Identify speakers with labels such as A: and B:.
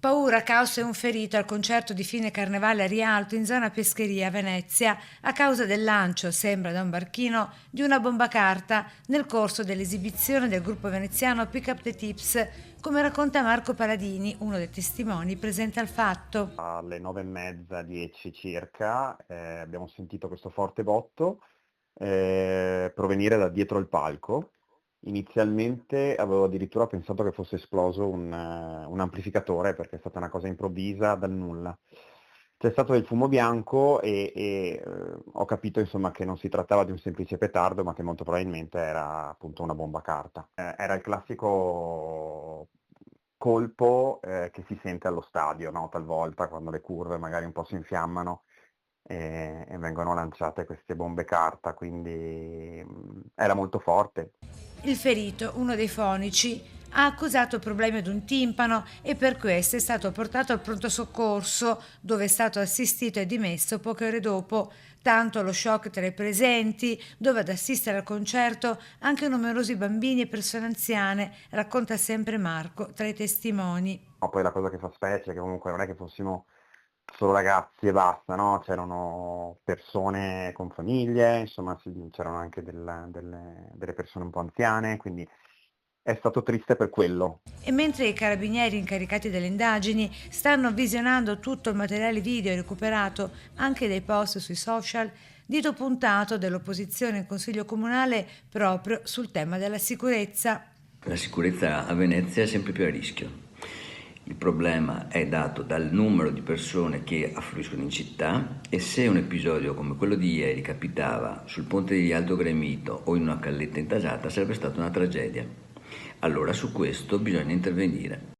A: Paura, caos e un ferito al concerto di fine carnevale a Rialto in zona Pescheria a Venezia a causa del lancio, sembra da un barchino, di una bomba carta nel corso dell'esibizione del gruppo veneziano Pick Up the Tips, come racconta Marco Paladini, uno dei testimoni presente al fatto.
B: Alle 9:30, 10 circa, abbiamo sentito questo forte botto provenire da dietro il palco. Inizialmente avevo addirittura pensato che fosse esploso un amplificatore, perché è stata una cosa improvvisa dal nulla. C'è stato del fumo bianco e ho capito insomma che non si trattava di un semplice petardo, ma che molto probabilmente era appunto una bomba carta. Era il classico colpo che si sente allo stadio, no? Talvolta quando le curve magari un po' si infiammano e vengono lanciate queste bombe carta, quindi era molto forte.
A: Il ferito, uno dei fonici, ha accusato problemi ad un timpano e per questo è stato portato al pronto soccorso, dove è stato assistito e dimesso poche ore dopo. Tanto lo shock tra i presenti, dove ad assistere al concerto anche numerosi bambini e persone anziane, racconta sempre Marco tra i testimoni.
B: No, poi la cosa che fa specie è che comunque non è che fossimo solo ragazzi e basta, no? C'erano persone con famiglie, insomma c'erano anche delle persone un po' anziane, quindi è stato triste per quello.
A: E mentre i carabinieri incaricati delle indagini stanno visionando tutto il materiale video recuperato anche dai post sui social, dito puntato dell'opposizione in Consiglio Comunale proprio sul tema della sicurezza.
C: La sicurezza a Venezia è sempre più a rischio. Il problema è dato dal numero di persone che affluiscono in città e se un episodio come quello di ieri capitava sul ponte di Rialto Gremito o in una calletta intasata sarebbe stata una tragedia. Allora su questo bisogna intervenire.